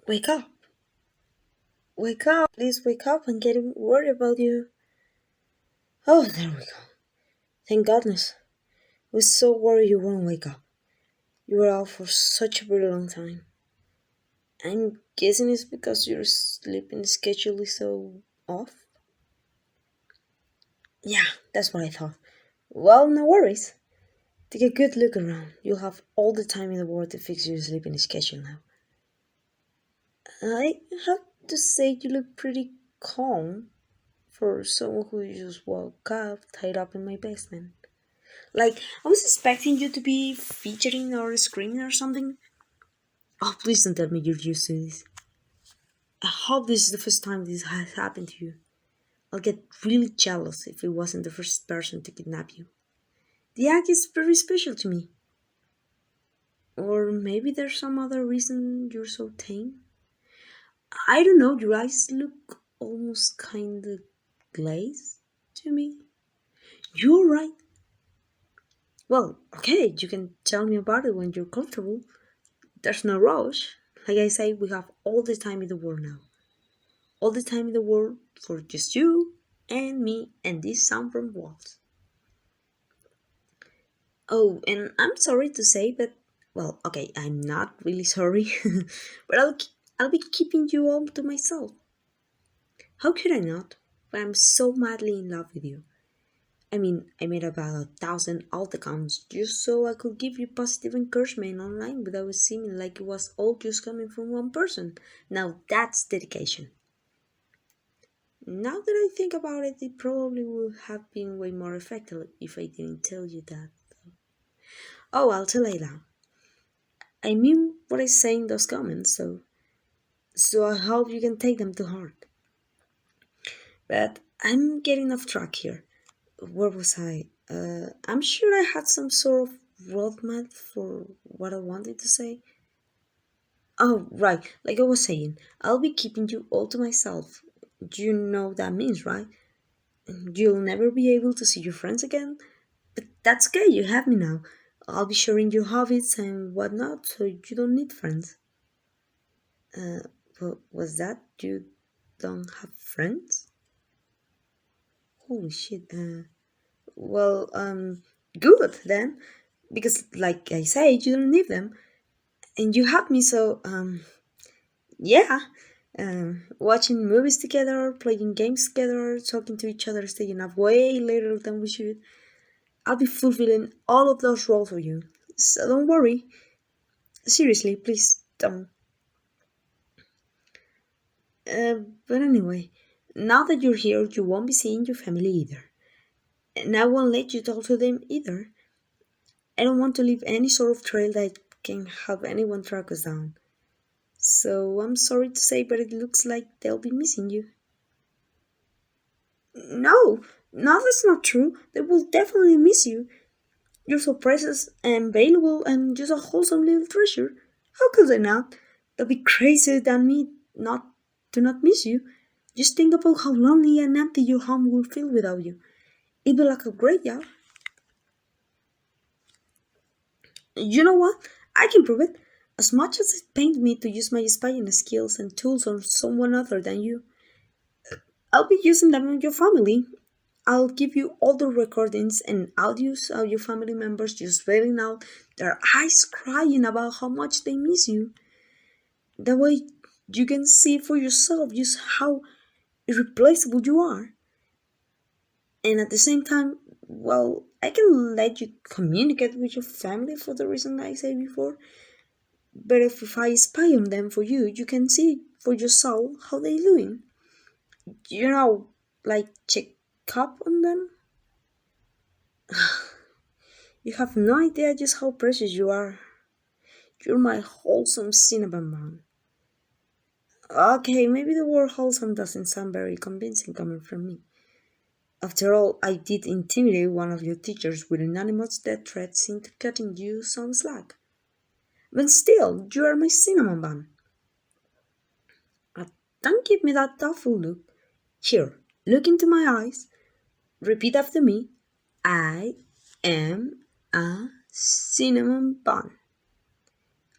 Wake up! Wake up! Please wake up! I'm getting worried about you. Oh, there we go. Thank goodness. I was so worried you won't wake up. You were out for such a very long time. I'm guessing it's because your sleeping schedule is so off? Yeah, that's what I thought. Well, no worries. Take a good look around. You'll have all the time in the world to fix your sleeping schedule now. I have to say you look pretty calm for someone who just woke up tied up in my basement. Like, I was expecting you to be featuring or screaming or something. Oh, please don't tell me you're used to this. I hope this is the first time this has happened to you. I'll get really jealous if it wasn't the first person to kidnap you. The act is very special to me. Or maybe there's some other reason you're so tame? I don't know, your eyes look almost kinda glazed to me. You're right. Well, okay, you can tell me about it when you're comfortable. There's no rush. Like I say, we have all the time in the world now. All the time in the world for just you and me and this sound from walls. Oh, and I'm sorry to say, but well, okay, I'm not really sorry, but I'll be keeping you all to myself. How could I not? When I'm so madly in love with you. I mean, I made about 1,000 alt accounts just so I could give you positive encouragement online without it seeming like it was all just coming from one person. Now that's dedication. Now that I think about it, it probably would have been way more effective if I didn't tell you that. Oh, I'll tell you now. I mean what I say in those comments, so I hope you can take them to heart. But I'm getting off track here. Where was I? I'm sure I had some sort of roadmap for what I wanted to say. Oh, right, like I was saying, I'll be keeping you all to myself. You know what that means, right? You'll never be able to see your friends again. But that's okay, you have me now. I'll be sharing your hobbies and whatnot, so you don't need friends. Uh, was that you don't have friends? Holy shit. Good then, because like I say, you don't need them, and you have me. So yeah. Watching movies together, playing games together, talking to each other, staying up way later than we should. I'll be fulfilling all of those roles for you. So don't worry. Seriously, please don't. But anyway, now that you're here, you won't be seeing your family either. And I won't let you talk to them either. I don't want to leave any sort of trail that can help anyone track us down. So I'm sorry to say, but it looks like they'll be missing you. No, no, that's not true. They will definitely miss you. You're so precious and valuable and just a wholesome little treasure. How could they not? They'll be crazier than me not to not miss you. Just think about how lonely and empty your home will feel without you. It'd be like a graveyard. You know what? I can prove it. As much as it pains me to use my spying skills and tools on someone other than you, I'll be using them on your family. I'll give you all the recordings and audios of your family members just letting out their eyes crying about how much they miss you. That way you can see for yourself just how irreplaceable you are. And at the same time, well, I can let you communicate with your family for the reason I said before. But if I spy on them for you, you can see for yourself how they doing. You know, like check up on them. You have no idea just how precious you are. You're my wholesome cinnamon bun. Okay, maybe the word wholesome doesn't sound very convincing coming from me. After all, I did intimidate one of your teachers with anonymous death threats into cutting you some slack. But still, you are my cinnamon bun. Don't give me that doubtful look. Here, look into my eyes. Repeat after me. I am a cinnamon bun.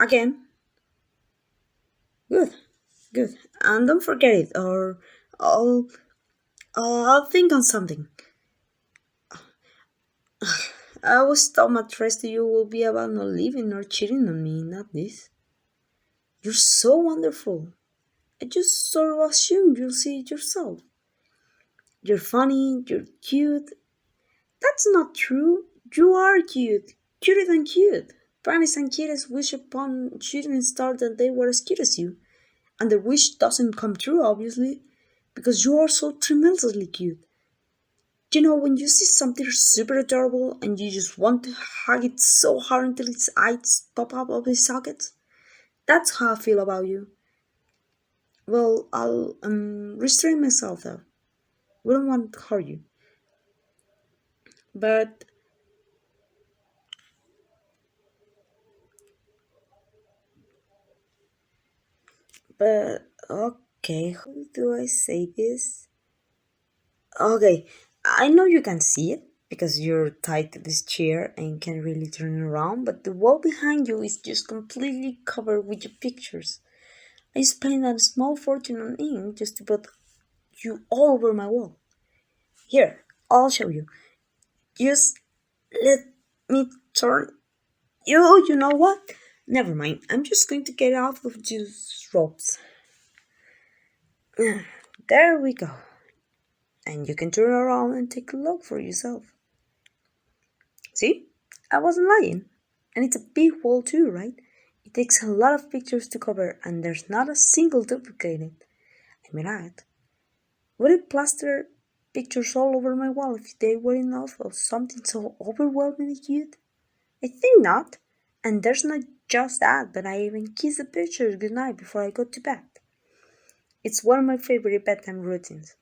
Again. Good. Good. And don't forget it, or I'll I'll think on something. I was told my trust to you will be about not leaving or cheating on me, not this. You're so wonderful. I just sort of assumed you'll see it yourself. You're funny, you're cute. That's not true. You are cute. Cuter than cute. Parents and kids wish upon shooting stars that they were as cute as you. And the wish doesn't come true, obviously, because you are so tremendously cute. You know, when you see something super adorable and you just want to hug it so hard until its eyes pop up of its sockets? That's how I feel about you. Well, I'll restrain myself though. We don't want to hurt you. But, okay, how do I say this? Okay, I know you can see it because you're tied to this chair and can really turn around, but the wall behind you is just completely covered with your pictures. I spent a small fortune on ink just to put you all over my wall. Here, I'll show you. Just let me turn you. You know what? Never mind. I'm just going to get out of these ropes. There we go. And you can turn around and take a look for yourself. See? I wasn't lying. And it's a big wall too, right? It takes a lot of pictures to cover, and there's not a single duplicate. I mean, add. Would it plaster pictures all over my wall if they were enough of something so overwhelmingly cute? I think not. And there's not just that, but I even kiss the pictures goodnight before I go to bed. It's one of my favorite bedtime routines.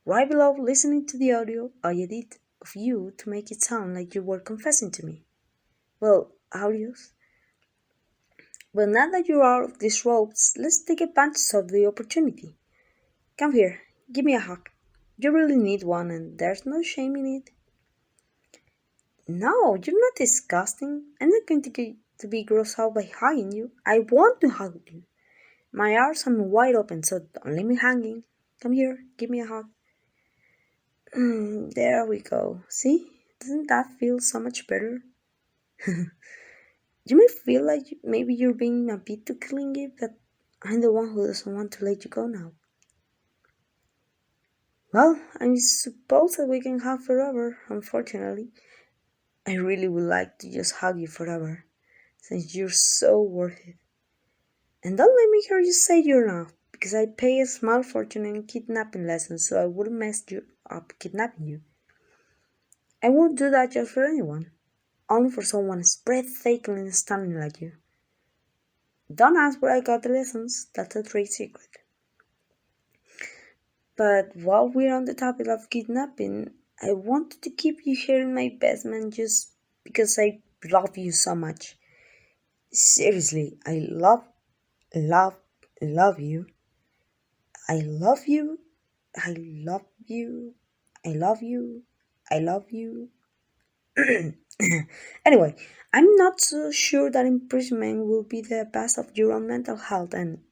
Right below listening to the audio I edit of you to make it sound like you were confessing to me. Well, audios. But now that you're out of these ropes, let's take advantage of the opportunity. Come here, give me a hug. You really need one, and there's no shame in it. No, you're not disgusting. I'm not going to be grossed out by hugging you. I want to hug you. My arms are wide open, so don't leave me hanging. Come here, give me a hug. There we go. See? Doesn't that feel so much better? You may feel like maybe you're being a bit too clingy, but I'm the one who doesn't want to let you go now. Well, I suppose that we can hug forever, unfortunately. I really would like to just hug you forever, since you're so worth it. And don't let me hear you say you're not, because I pay a small fortune in kidnapping lessons, so I wouldn't mess you up kidnapping you. I won't do that just for anyone, only for someone as breathtakingly stunning like you. Don't ask where I got the lessons, that's a trade secret. But while we're on the topic of kidnapping, I wanted to keep you here in my basement just because I love you so much. Seriously, I love, love you. I love you. I love you. I love you. I love you. Anyway, I'm not so sure that imprisonment will be the best of your own mental health, and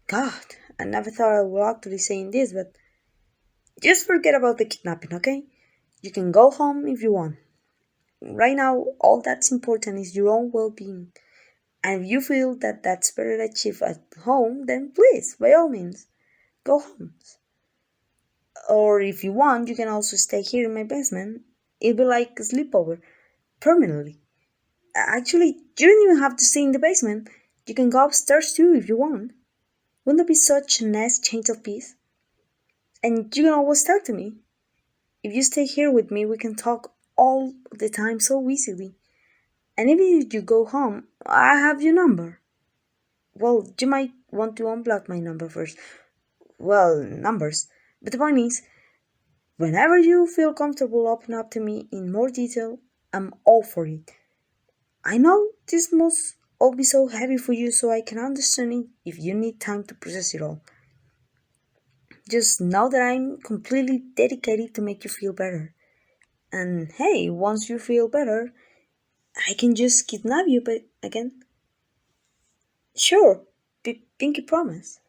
God, I never thought I would actually saying this, but just forget about the kidnapping, okay? You can go home if you want. Right now, all that's important is your own well being. And if you feel that that's better achieved at home, then please, by all means, go home. Or if you want, you can also stay here in my basement. It'll be like a sleepover, permanently. Actually, you don't even have to stay in the basement. You can go upstairs too if you want. Wouldn't that be such a nice change of pace? And you can always talk to me. If you stay here with me, we can talk all the time so easily. And even if you go home, I have your number. Well, you might want to unblock my number first. Well, numbers. But the point is, whenever you feel comfortable opening up to me in more detail, I'm all for it. I know this must all be so heavy for you, so I can understand it if you need time to process it all. Just know that I'm completely dedicated to make you feel better. And hey, once you feel better, I can just kidnap you but again. Sure, pinky promise.